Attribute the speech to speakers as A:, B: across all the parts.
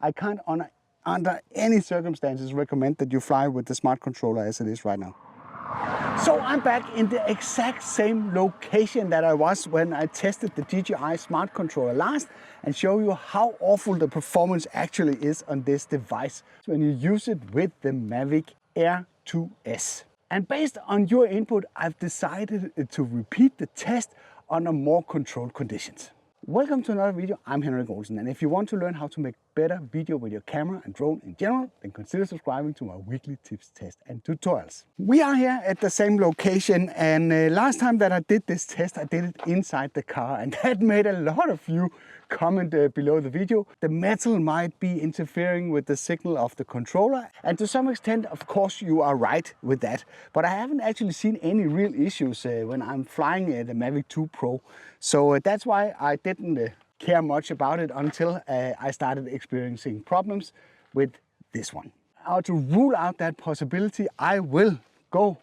A: I can't under any circumstances recommend that you fly with the Smart Controller as it is right now. So I'm back in the exact same location that I was when I tested the DJI Smart Controller last and show you how awful the performance actually is on this device when you use it with the Mavic Air 2S. And based on your input, I've decided to repeat the test under more controlled conditions. Welcome to another video. I'm Henrik Olsen, and if you want to learn how to make better video with your camera and drone in general, then consider subscribing to my weekly tips, tests and tutorials. We are here at the same location, and last time that I did this test, I did it inside the car, and that made a lot of you comment below the video. The metal might be interfering with the signal of the controller, and to some extent, of course, you are right with that. But I haven't actually seen any real issues when I'm flying the Mavic 2 Pro. So that's why I didn't care much about it until I started experiencing problems with this one. Now, to rule out that possibility, I will go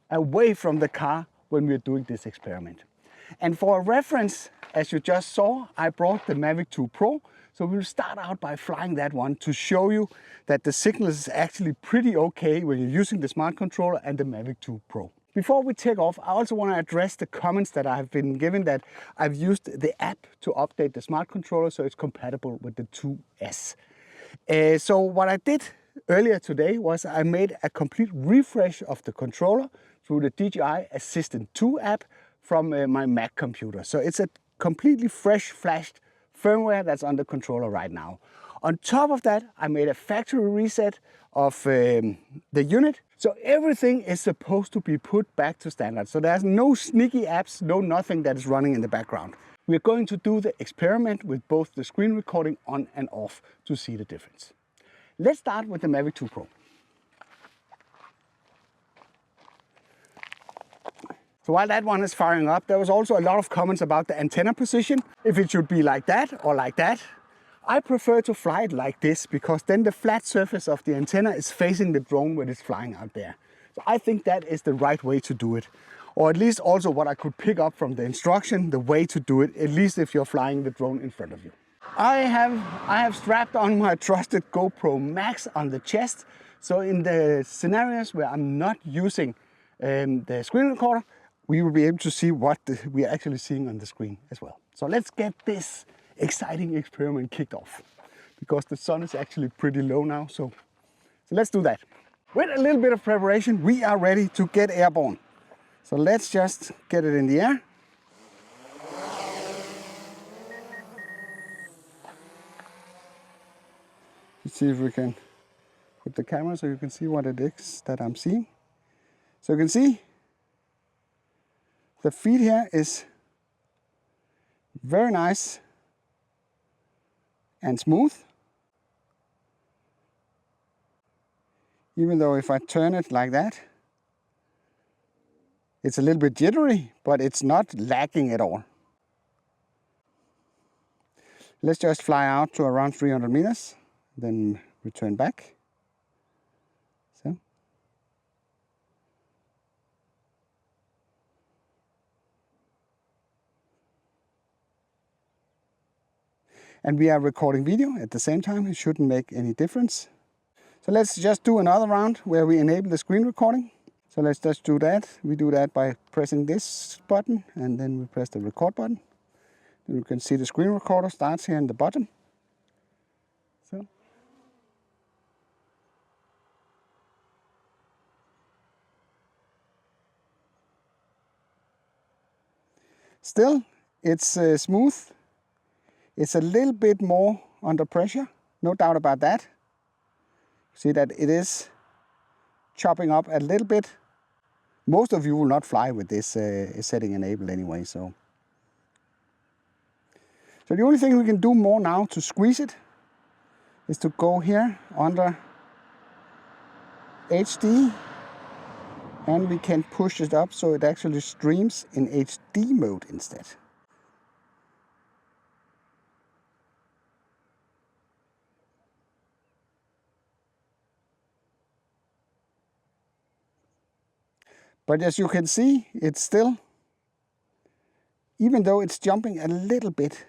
A: away from the car when we're doing this experiment. And for a reference, as you just saw, I brought the Mavic 2 Pro. So we'll start out by flying that one to show you that the signal is actually pretty okay when you're using the Smart Controller and the Mavic 2 Pro. Before we take off, I also want to address the comments that I have been given that I've used the app to update the Smart Controller so it's compatible with the 2S. So what I did earlier today was I made a complete refresh of the controller through the DJI Assistant 2 app from my Mac computer. So it's a completely fresh flashed firmware that's on the controller right now. On top of that, I made a factory reset of the unit. So everything is supposed to be put back to standard. So there's no sneaky apps, no nothing that is running in the background. We're going to do the experiment with both the screen recording on and off to see the difference. Let's start with the Mavic 2 Pro. So while that one is firing up, there was also a lot of comments about the antenna position, if it should be like that or like that. I prefer to fly it like this because then the flat surface of the antenna is facing the drone when it's flying out there. So I think that is the right way to do it. Or at least also what I could pick up from the instruction, the way to do it, at least if you're flying the drone in front of you. I have strapped on my trusted GoPro Max on the chest. So in the scenarios where I'm not using the screen recorder, we will be able to see what we are actually seeing on the screen as well. So let's get this exciting experiment kicked off because the sun is actually pretty low now. So let's do that. With a little bit of preparation, we are ready to get airborne. So let's just get it in the air. Let's see if we can put the camera so you can see what it is that I'm seeing. So you can see the feed here is very nice and smooth. Even though if I turn it like that, it's a little bit jittery, but it's not lagging at all. Let's just fly out to around 300 meters, then return back. So. And we are recording video at the same time. It shouldn't make any difference. So let's just do another round where we enable the screen recording. So let's just do that. We do that by pressing this button and then we press the record button. Then you can see the screen recorder starts here in the bottom. So. Still, it's smooth. It's a little bit more under pressure, no doubt about that. See that it is chopping up a little bit. Most of you will not fly with this setting enabled anyway. So the only thing we can do more now to squeeze it is to go here under HD and we can push it up so it actually streams in HD mode instead. But as you can see, it's still, even though it's jumping a little bit,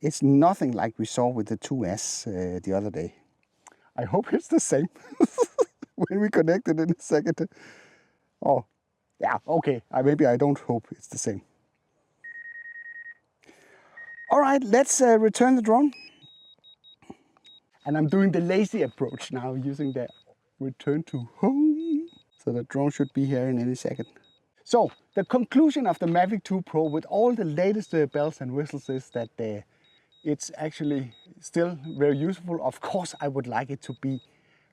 A: It's nothing like we saw with the 2S the other day. I hope it's the same when we connect it in a second. Oh, yeah, okay. Maybe I don't hope it's the same. All right, let's return the drone. And I'm doing the lazy approach now, using the return to home. So the drone should be here in any second. So the conclusion of the Mavic 2 Pro with all the latest bells and whistles is that it's actually still very useful. Of course, I would like it to be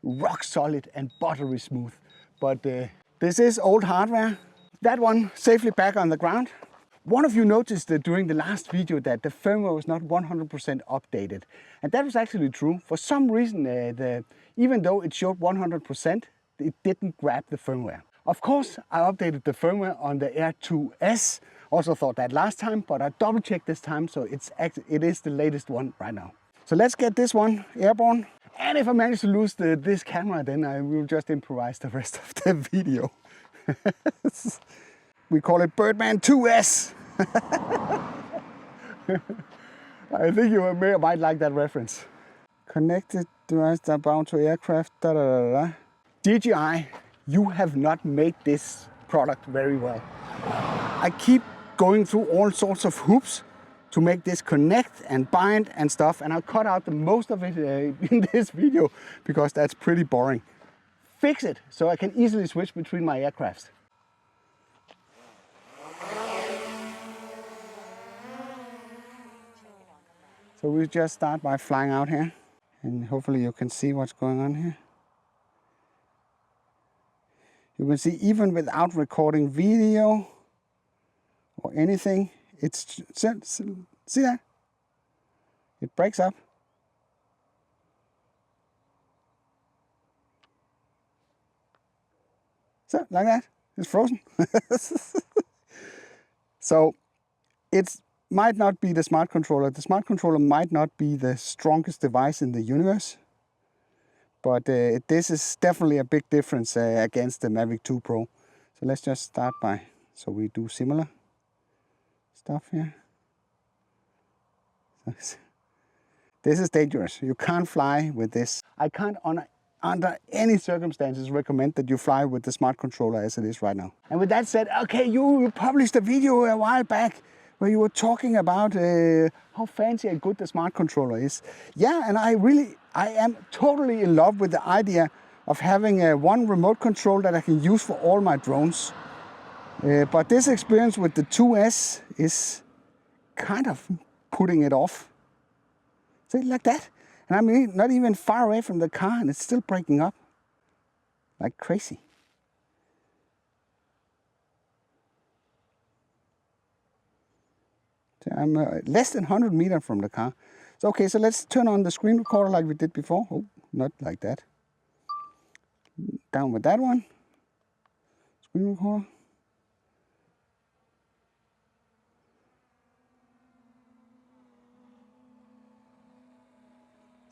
A: rock solid and buttery smooth, but this is old hardware. That one safely back on the ground. One of you noticed during the last video that the firmware was not 100% updated, and that was actually true. For some reason, even though it showed 100%, it didn't grab the firmware. Of course, I updated the firmware on the Air 2S. Also thought that last time, but I double checked this time, so it is the latest one right now. So let's get this one airborne. And if I manage to lose this camera, then I will just improvise the rest of the video. We call it Birdman 2S. I think you might like that reference. Connected device bound to aircraft. Da, da, da, da. DJI, you have not made this product very well. I keep going through all sorts of hoops to make this connect and bind and stuff, and I'll cut out the most of it in this video because that's pretty boring. Fix it so I can easily switch between my aircrafts. So we just start by flying out here, and hopefully you can see what's going on here. You can see even without recording video or anything, it's, see that? It breaks up. So, like that, it's frozen. So, it might not be the Smart Controller. The Smart Controller might not be the strongest device in the universe, but this is definitely a big difference against the Mavic 2 Pro. So let's just start by, so we do similar stuff here. This is dangerous. You can't fly with this. I can't under any circumstances recommend that you fly with the Smart Controller as it is right now. And with that said, okay, you published a video a while back where you were talking about how fancy and good the Smart Controller is. Yeah, and I am totally in love with the idea of having one remote control that I can use for all my drones. But this experience with the 2S is kind of putting it off. See, like that. And I'm not even far away from the car and it's still breaking up like crazy. So I'm less than 100 meters from the car. So okay, so let's turn on the screen recorder like we did before. Oh, not like that. Down with that one. Screen recorder.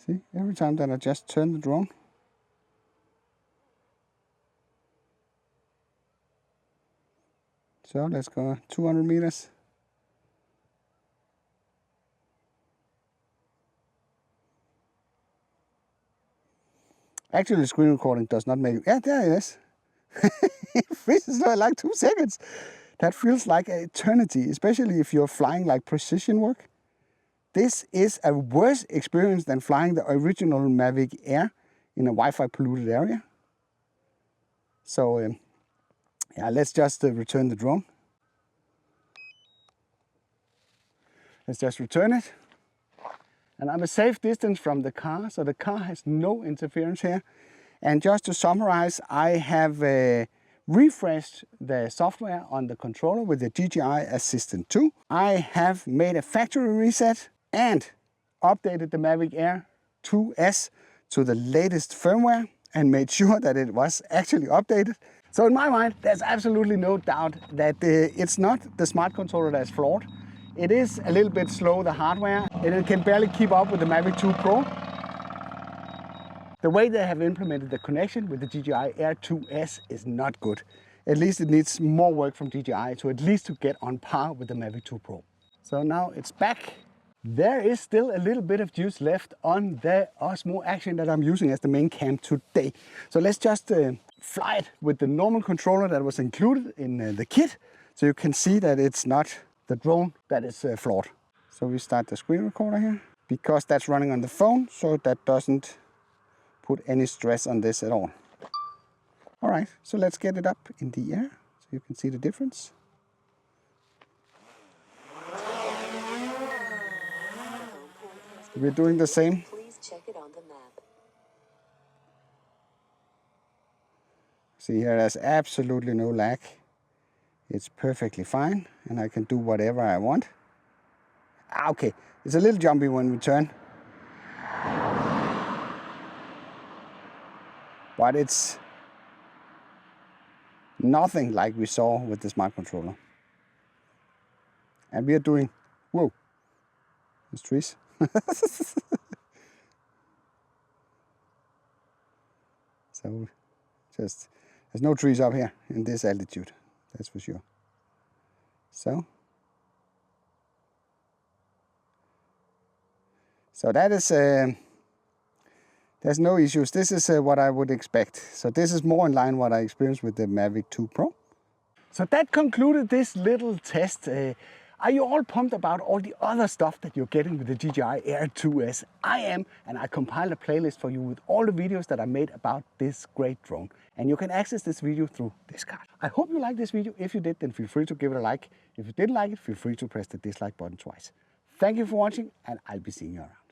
A: See, every time that I just turn the drone. So let's go 200 meters. Actually, the screen recording does not make it. Yeah, there it is. It freezes like 2 seconds. That feels like an eternity, especially if you're flying like precision work. This is a worse experience than flying the original Mavic Air in a Wi-Fi polluted area. So yeah, let's just return the drone. Let's just return it. And I'm a safe distance from the car, so the car has no interference here. And just to summarize, I have refreshed the software on the controller with the DJI Assistant 2. I have made a factory reset and updated the Mavic Air 2S to the latest firmware and made sure that it was actually updated. So in my mind, there's absolutely no doubt that it's not the Smart Controller that's flawed. It is a little bit slow, the hardware, and it can barely keep up with the Mavic 2 Pro. The way they have implemented the connection with the DJI Air 2S is not good. At least it needs more work from DJI to at least to get on par with the Mavic 2 Pro. So now it's back there is still a little bit of juice left on the Osmo Action that I'm using as the main cam today. So let's just fly it with the normal controller that was included in the kit, so you can see that it's not the drone that is flawed. So we start the screen recorder here, because that's running on the phone, so that doesn't put any stress on this at all. All right, so let's get it up in the air so you can see the difference. We're doing the same.
B: Please check it on the map.
A: See here, there's absolutely no lag. It's perfectly fine, and I can do whatever I want. Okay, it's a little jumpy when we turn. But it's nothing like we saw with the Smart Controller. And we are doing, whoa, there's trees. So just, there's no trees up here in this altitude, that's for sure. So that is, there's no issues. This is what I would expect. So this is more in line what I experienced with the Mavic 2 Pro. So that concluded this little test. Are you all pumped about all the other stuff that you're getting with the DJI Air 2S? I am, and I compiled a playlist for you with all the videos that I made about this great drone. And you can access this video through this card. I hope you liked this video. If you did, then feel free to give it a like. If you didn't like it, feel free to press the dislike button twice. Thank you for watching, and I'll be seeing you around.